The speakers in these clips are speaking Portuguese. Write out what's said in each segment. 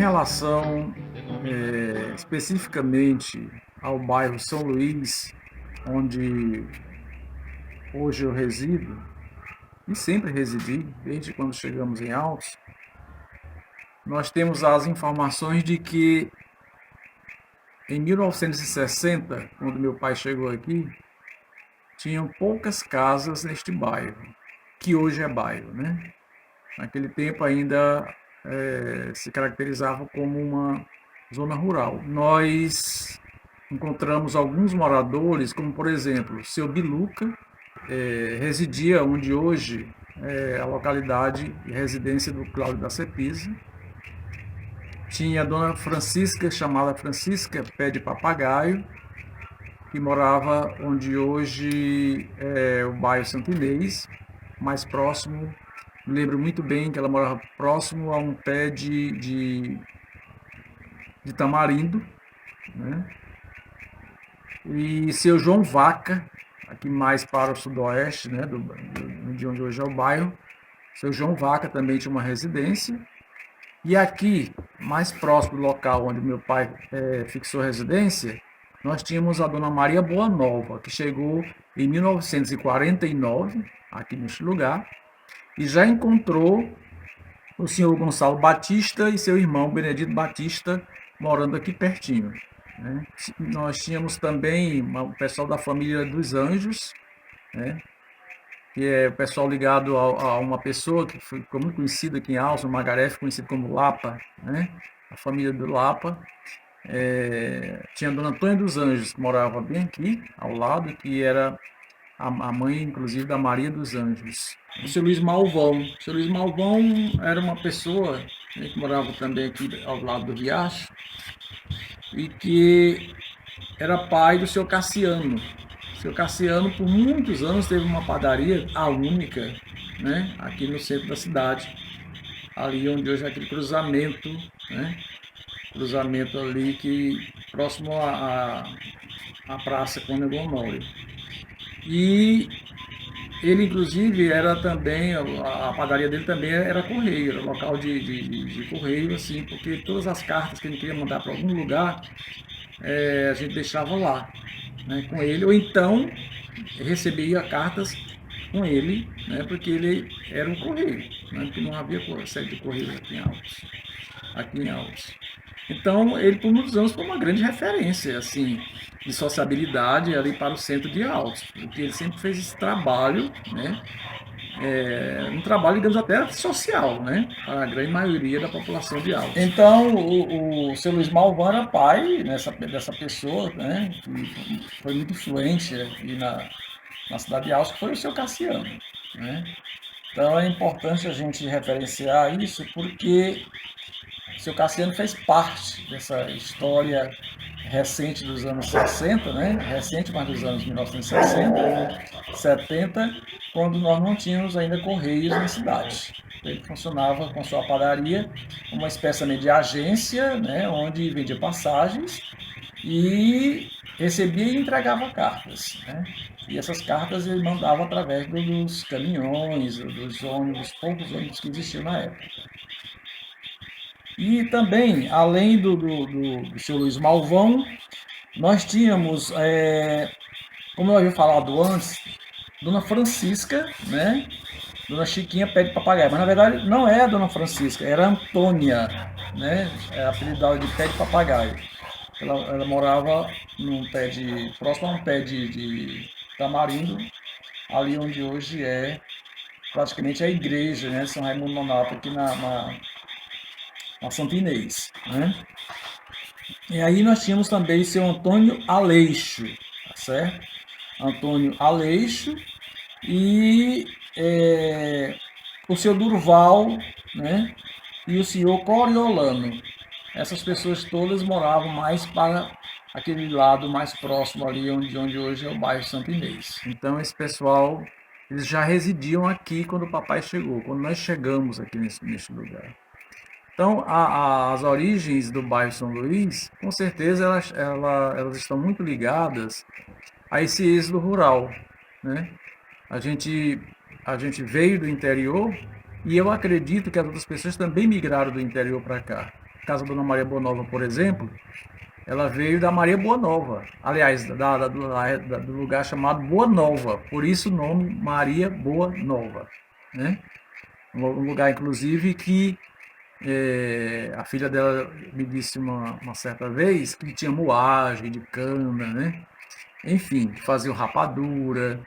relação especificamente ao bairro São Luís, onde hoje eu resido, e sempre residi, desde quando chegamos em Altos, nós temos as informações de que em 1960, quando meu pai chegou aqui, tinham poucas casas neste bairro, que hoje é bairro, né? Naquele tempo ainda se caracterizava como uma zona rural. Nós encontramos alguns moradores, como por exemplo, o seu Biluca, residia onde hoje é a localidade e residência do Cláudio da Cepisa. Tinha a dona Francisca, chamada Francisca Pé de Papagaio, que morava onde hoje é o bairro Santo Inês, mais próximo. Me lembro muito bem que ela morava próximo a um pé de tamarindo, né? E seu João Vaca, aqui mais para o sudoeste, né, de onde hoje é o bairro, seu João Vaca também tinha uma residência. E aqui, mais próximo do local onde meu pai fixou residência, nós tínhamos a dona Maria Boa Nova, que chegou em 1949, aqui neste lugar, e já encontrou o senhor Gonçalo Batista e seu irmão Benedito Batista morando aqui pertinho, né? Nós tínhamos também o pessoal da família dos Anjos, né? Que é o pessoal ligado a uma pessoa que ficou muito conhecida aqui em Altos, no Magaré, conhecido como Lapa, né? A família do Lapa. Tinha a dona Antônia dos Anjos, que morava bem aqui, ao lado, que era a mãe, inclusive, da Maria dos Anjos. O seu Luiz Malvão. O seu Luiz Malvão era uma pessoa, né, que morava também aqui ao lado do Riacho, e que era pai do seu Cassiano. O seu Cassiano, por muitos anos, teve uma padaria, a única, né, aqui no centro da cidade, ali onde hoje é aquele cruzamento, né, cruzamento ali que próximo à praça Cônego Honório. E ele, inclusive, era também, a padaria dele também era correio, era local de correio, assim, porque todas as cartas que ele queria mandar para algum lugar, a gente deixava lá, né, com ele, ou então recebia cartas com ele, né, porque ele era um correio, né, porque não havia sede de correio aqui em Altos. Então, ele por muitos anos foi uma grande referência, assim, de sociabilidade ali para o centro de Altos, porque ele sempre fez esse trabalho, né, um trabalho, digamos, até social, né, para a grande maioria da população de Altos. Então, o seu Luiz Malvão era pai dessa pessoa, né, que foi muito influente aqui na cidade de Altos, que foi o seu Cassiano, né. Então, é importante a gente referenciar isso, porque o seu Cassiano fez parte dessa história recente dos anos 60, né? Recente, mas dos anos 1960, 70, quando nós não tínhamos ainda correios na cidade. Ele funcionava com sua padaria, uma espécie de agência, né, onde vendia passagens e recebia e entregava cartas, né? E essas cartas ele mandava através dos caminhões, dos ônibus, poucos ônibus que existiam na época. E também, além do seu Luiz Malvão, nós tínhamos, como eu havia falado antes, Dona Francisca, né? Dona Chiquinha Pé de Papagaio. Mas na verdade não é a Dona Francisca, era a Antônia, né? É apelidada de Pé de Papagaio. Ela morava próximo a um pé de tamarindo, ali onde hoje é praticamente a igreja, né? São Raimundo Nonato, aqui na Santo Inês, né? E aí nós tínhamos também seu Antônio Aleixo, tá certo? Antônio Aleixo e o seu Durval, né? E o senhor Coriolano. Essas pessoas todas moravam mais para aquele lado mais próximo ali onde hoje é o bairro Santo Inês. Então esse pessoal, eles já residiam aqui quando o papai chegou, quando nós chegamos aqui nesse lugar. Então, as origens do bairro São Luís, com certeza, elas estão muito ligadas a esse êxodo rural, né? A gente, a gente veio do interior e eu acredito que as outras pessoas também migraram do interior para cá. caso da Dona Maria Boa Nova, por exemplo, ela veio da Maria Boa Nova, aliás, do lugar chamado Boa Nova, por isso o nome Maria Boa Nova, né? Um lugar, inclusive, que a filha dela me disse uma certa vez que tinha moagem de cana, né? Enfim, que faziam rapadura,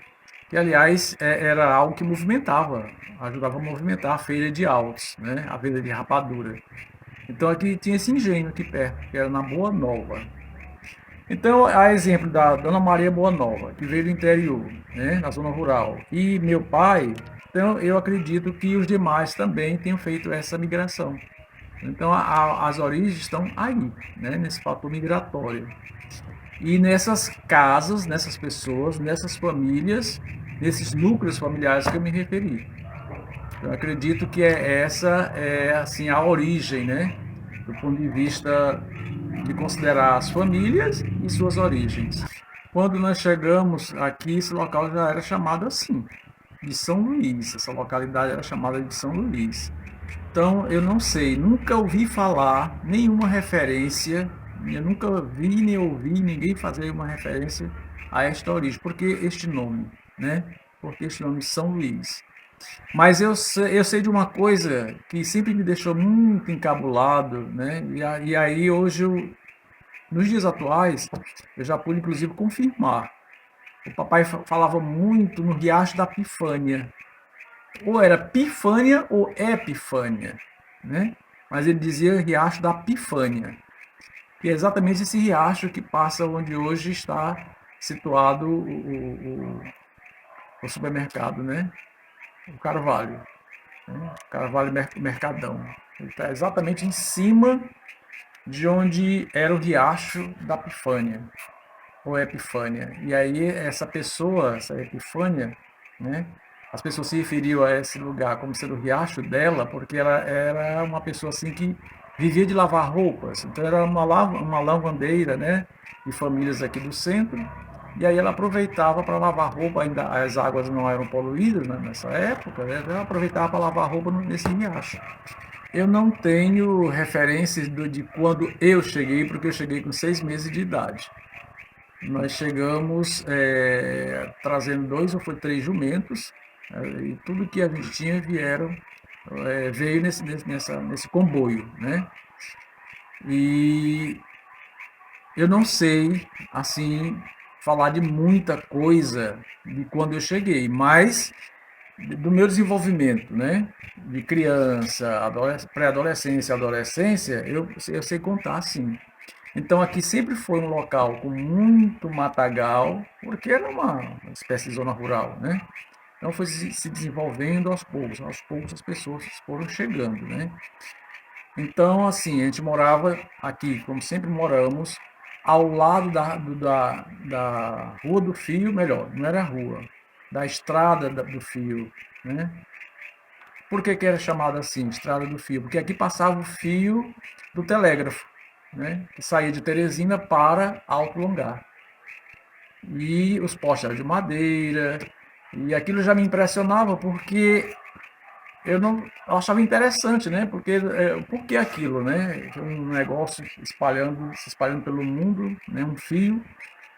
que aliás era algo que movimentava, ajudava a movimentar a feira de Altos, né? A feira de rapadura. Então aqui tinha esse engenho aqui perto, que era na Boa Nova. Então, a exemplo da Dona Maria Boa Nova, que veio do interior, né, na zona rural, e meu pai, então eu acredito que os demais também tenham feito essa migração. Então, as origens estão aí, né, nesse fator migratório. E nessas casas, nessas pessoas, nessas famílias, nesses núcleos familiares que eu me referi. Eu acredito que essa é assim a origem, né, do ponto de vista de considerar as famílias e suas origens. Quando nós chegamos aqui, esse local já era chamado assim, de São Luís. Essa localidade era chamada de São Luís. Então, eu não sei, nunca ouvi falar nenhuma referência, eu nunca vi nem ouvi ninguém fazer uma referência a esta origem. Por que este nome, né? Por que este nome São Luís? Mas eu sei de uma coisa que sempre me deixou muito encabulado, né? E aí hoje, nos dias atuais, eu já pude inclusive confirmar. O papai falava muito no Riacho da Pifânia. Ou era Pifânia ou Epifânia, né? Mas ele dizia Riacho da Pifânia, que é exatamente esse riacho que passa onde hoje está situado o supermercado, né? O Carvalho, né? Carvalho Mercadão. Ele está exatamente em cima de onde era o riacho da Pifânia, ou Epifânia. E aí essa pessoa, essa Epifânia, né? As pessoas se referiam a esse lugar como sendo o riacho dela, porque ela era uma pessoa assim que vivia de lavar roupas. Então era uma lavandeira, né? De famílias aqui do centro. E aí ela aproveitava para lavar roupa, ainda as águas não eram poluídas, né, nessa época, né? Ela aproveitava para lavar roupa nesse riacho. Eu não tenho referências de quando eu cheguei, porque eu cheguei com 6 meses de idade. Nós chegamos trazendo 2 ou foi 3 jumentos, e tudo que a gente tinha veio nesse comboio, né? E eu não sei, assim, falar de muita coisa de quando eu cheguei, mas do meu desenvolvimento, né? De criança, pré-adolescência, adolescência, eu sei contar, sim. Então aqui sempre foi um local com muito matagal, porque era uma espécie de zona rural, né? Então foi se desenvolvendo aos poucos as pessoas foram chegando, né? Então, assim, a gente morava aqui, como sempre moramos, ao lado da Rua do Fio, melhor, não era rua, da Estrada do Fio, né? Por que era chamada assim, Estrada do Fio? Porque aqui passava o fio do telégrafo, né? Que saía de Teresina para Alto Longar. E os postes eram de madeira, e aquilo já me impressionava porque eu achava interessante, né? Porque por que aquilo, né? Um negócio se espalhando pelo mundo, né? Um fio.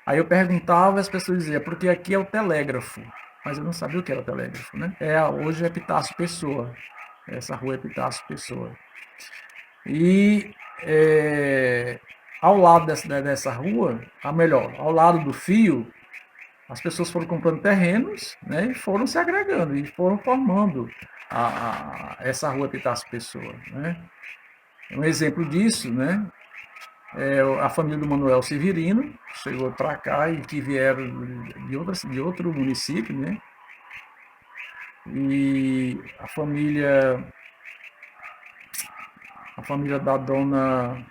Aí eu perguntava e as pessoas diziam, porque aqui é o telégrafo. Mas eu não sabia o que era o telégrafo, né? Hoje é Epitácio Pessoa. Essa rua é Epitácio Pessoa. E ao lado dessa rua, melhor, ao lado do fio, as pessoas foram comprando terrenos, né, e foram se agregando, e foram formando essa rua Epitácio Pessoa, né? Um exemplo disso, né, é a família do Manuel Severino, que chegou para cá e que vieram de outro município, né? E a família da dona,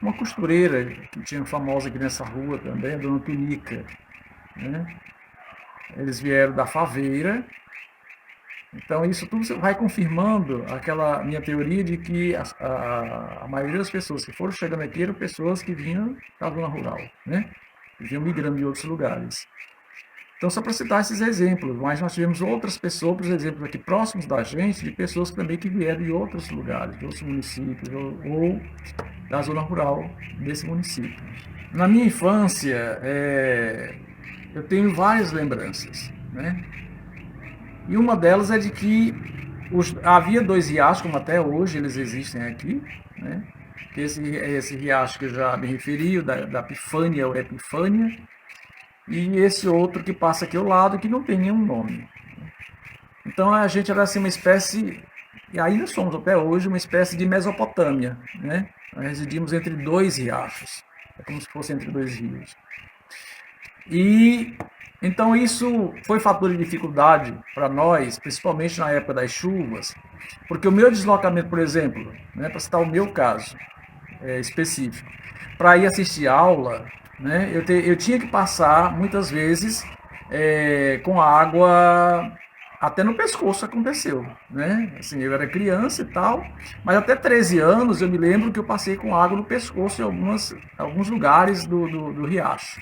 uma costureira que tinha famosa aqui nessa rua também, a dona Tunica, né? Eles vieram da Faveira. Então isso tudo vai confirmando aquela minha teoria de que a maioria das pessoas que foram chegando aqui eram pessoas que vinham da zona rural, né? Que vinham migrando de outros lugares. Então, só para citar esses exemplos, mas nós tivemos outros exemplos aqui próximos da gente, de pessoas também que vieram de outros lugares, de outros municípios, ou da zona rural desse município. Na minha infância, eu tenho várias lembranças, né? E uma delas é de que havia 2 riachos, como até hoje eles existem aqui, né? Esse riacho que eu já me referi, da Epifânia ou Epifânia, e esse outro que passa aqui ao lado, que não tem nenhum nome. Então a gente era assim uma espécie, e ainda somos até hoje, uma espécie de Mesopotâmia, né? Nós residimos entre 2 riachos, é como se fosse entre 2 rios. E então isso foi fator de dificuldade para nós, principalmente na época das chuvas, porque o meu deslocamento, por exemplo, né, para citar o meu caso específico, para ir assistir aula, né, eu tinha que passar muitas vezes com água até no pescoço. Aconteceu, né? Assim, eu era criança e tal, mas até 13 anos eu me lembro que eu passei com água no pescoço em alguns lugares do riacho,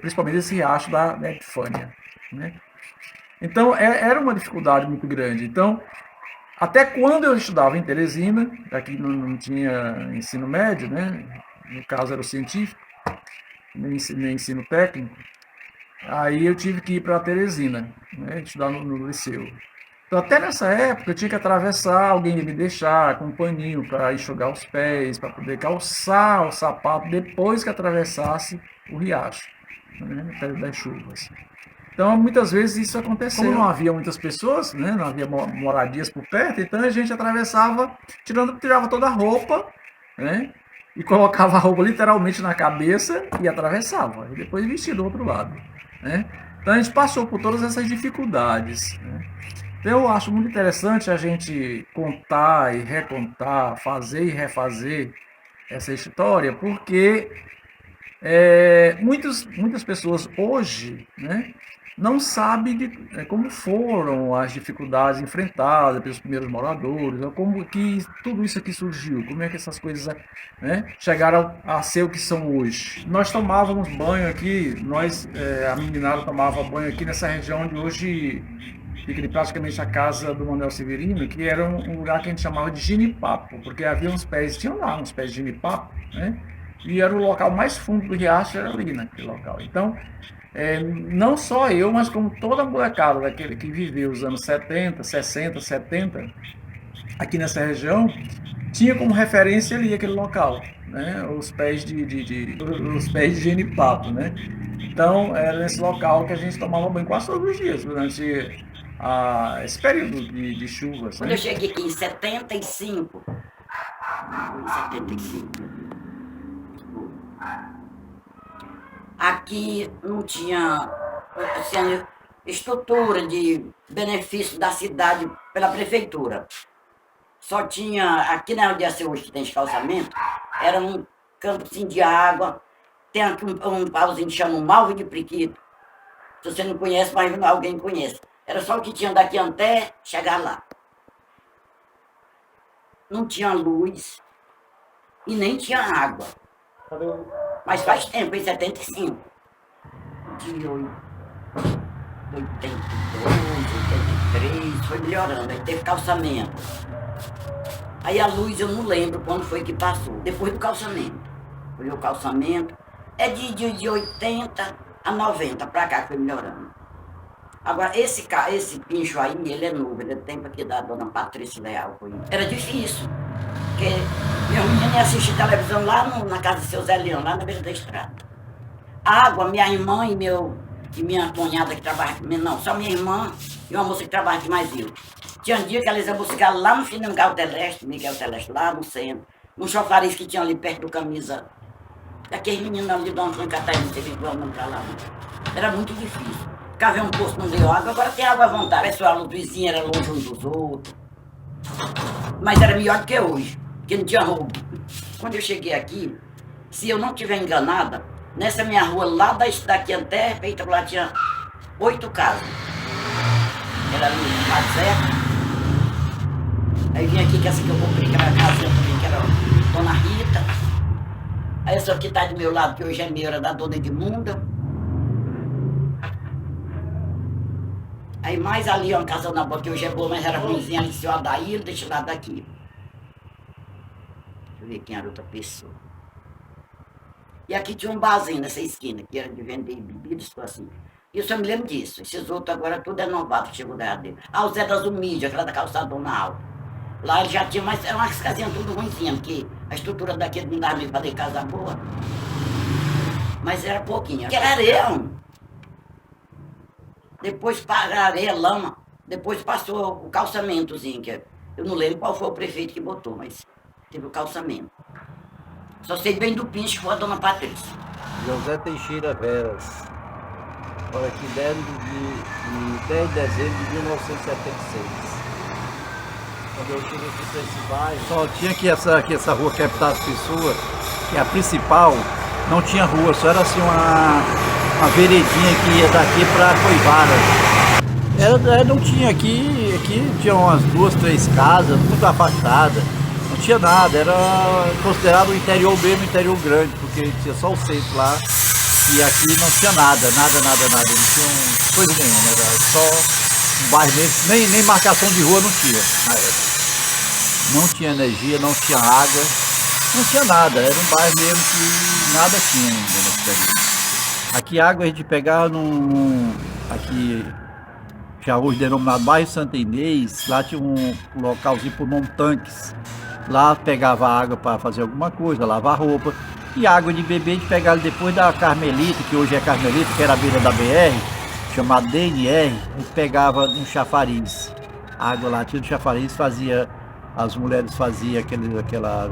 principalmente esse riacho da Epifânia, né? Então era uma dificuldade muito grande. Então, até quando eu estudava em Teresina, aqui não tinha ensino médio, né? No caso era o científico, nem ensino técnico, aí eu tive que ir para Teresina, né? Estudar no liceu. Então, até nessa época, eu tinha que atravessar, alguém ia me deixar com um paninho para enxugar os pés, para poder calçar o sapato depois que atravessasse o riacho, né? Das chuvas. Então, muitas vezes isso aconteceu. Como não havia muitas pessoas, né? Não havia moradias por perto, então a gente atravessava, tirava toda a roupa, né? E colocava a roupa literalmente na cabeça e atravessava. E depois vestia do outro lado, né? Então a gente passou por todas essas dificuldades, né? Então eu acho muito interessante a gente contar e recontar, fazer e refazer essa história, porque muitas pessoas hoje, né, não sabem como foram as dificuldades enfrentadas pelos primeiros moradores, ou como que tudo isso aqui surgiu, como é que essas coisas, né, chegaram a ser o que são hoje. Nós tomávamos banho aqui, a meninada tomava banho aqui nessa região onde hoje fica praticamente a casa do Manuel Severino, que era um lugar que a gente chamava de ginipapo, porque havia tinham lá uns pés de ginipapo, né? E era o local mais fundo do riacho, era ali naquele local. Então, não só eu, mas como toda a molecada daquele que viveu os anos 70, 60, 70, aqui nessa região, tinha como referência ali aquele local, né? Os pés os pés de genipapo, né? Então, era nesse local que a gente tomava banho quase todos os dias, durante esse período de chuvas. Quando eu cheguei aqui em 75, aqui não tinha assim, estrutura de benefício da cidade pela prefeitura. Só tinha, aqui na onde hoje que tem escalçamento, era um campo assim, de água, tem aqui um pauzinho que chama um malve de priquito. Se você não conhece, mas alguém conhece. Era só o que tinha daqui até chegar lá. Não tinha luz e nem tinha água. Mas faz tempo, em 75. De 82, 83, foi melhorando. Aí teve calçamento. Aí a luz eu não lembro quando foi que passou. Depois do calçamento. Foi o calçamento. É de 80 a 90 para cá que foi melhorando. Agora, esse pincho aí, ele é novo, ele é do tempo aqui da dona Patrícia Leal. Era difícil, porque meu menino ia assistir televisão lá na casa do seu Zé Leão, lá na beira da estrada. Água, minha irmã e minha cunhada que trabalha comigo, não, só minha irmã e uma moça que trabalha aqui mais eu. Tinha um dia que elas iam buscar lá no fim do Miguel Teleste, lá no centro, num chofariz que tinha ali perto do camisa. Daqueles meninos ali do Antônio Catarina, teve igual não pra lá. Era muito difícil. Ficava um poço, não deu água, agora tem água à vontade. O pessoal do vizinho era longe uns dos outros. Mas era melhor do que hoje, porque não tinha roubo. Quando eu cheguei aqui, se eu não estiver enganada, nessa minha rua, lá daqui até Peita, lá tinha 8 casas. Era ali no Mazé. Aí vim aqui, que essa que eu comprei, que era a casa também, que era Dona Rita. Aí essa aqui tá do meu lado, que hoje é minha, era da Dona Edmunda. Aí mais ali, ó, uma casa na boa, que hoje é boa, mas era ruimzinha, ali disse, ó, daí ele deixa lá daqui. Deixa eu ver quem era outra pessoa. E aqui tinha um barzinho nessa esquina, que era de vender bebidas, assim. Isso eu me lembro disso. Esses outros agora tudo é novato que chegou da dele. Ah, o Zé das Humídias, aquela da calçada Dona Alta. Lá ele já tinha, mas eram umas casinhas tudo ruimzinhas, porque a estrutura daqui não dava nem pra ter casa boa. Mas era pouquinho. Era areia. Depois para areia, lama. Depois passou o calçamentozinho, que eu não lembro qual foi o prefeito que botou, mas teve o calçamento. Só sei bem do pinche que foi a dona Patrícia. José Teixeira Veras. Olha aqui, 10 de dezembro de 1976. Quando eu cheguei aqui para esse bairro, só tinha aqui essa rua que é das pessoas, que é a principal, não tinha rua, só era assim uma veredinha que ia daqui para Coivara. Não tinha aqui tinha umas 2, 3 casas, muito afastadas, não tinha nada, era considerado o interior mesmo, interior grande, porque tinha só o centro lá. E aqui não tinha nada, não tinha coisa nenhuma, era só um bairro mesmo, nem marcação de rua não tinha na época. Não tinha energia, não tinha água, não tinha nada, era um bairro mesmo que nada tinha ainda na cidade. Aqui a água a gente pegava aqui já hoje denominado bairro Santa Inês, lá tinha um localzinho por nome Tanques. Lá pegava água para fazer alguma coisa, lavar roupa. E água de beber a gente pegava depois da Carmelita, que hoje é Carmelita, que era a beira da BR, chamada DNR, a gente pegava um chafariz. A água lá tinha no chafariz, as mulheres faziam aquela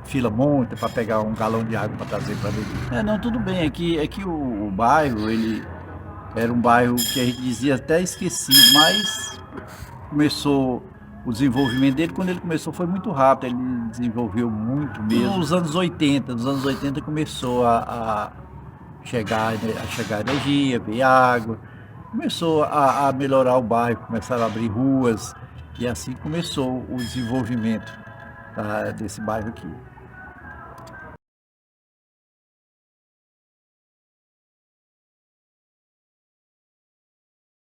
fila monta para pegar um galão de água para trazer para beber. Não, tudo bem, aqui o bairro, ele era um bairro que a gente dizia até esquecido, mas começou o desenvolvimento dele, quando ele começou foi muito rápido, ele desenvolveu muito mesmo. Nos anos 80 começou a chegar energia, veio água, começou a melhorar o bairro, começaram a abrir ruas, e assim começou o desenvolvimento desse bairro aqui.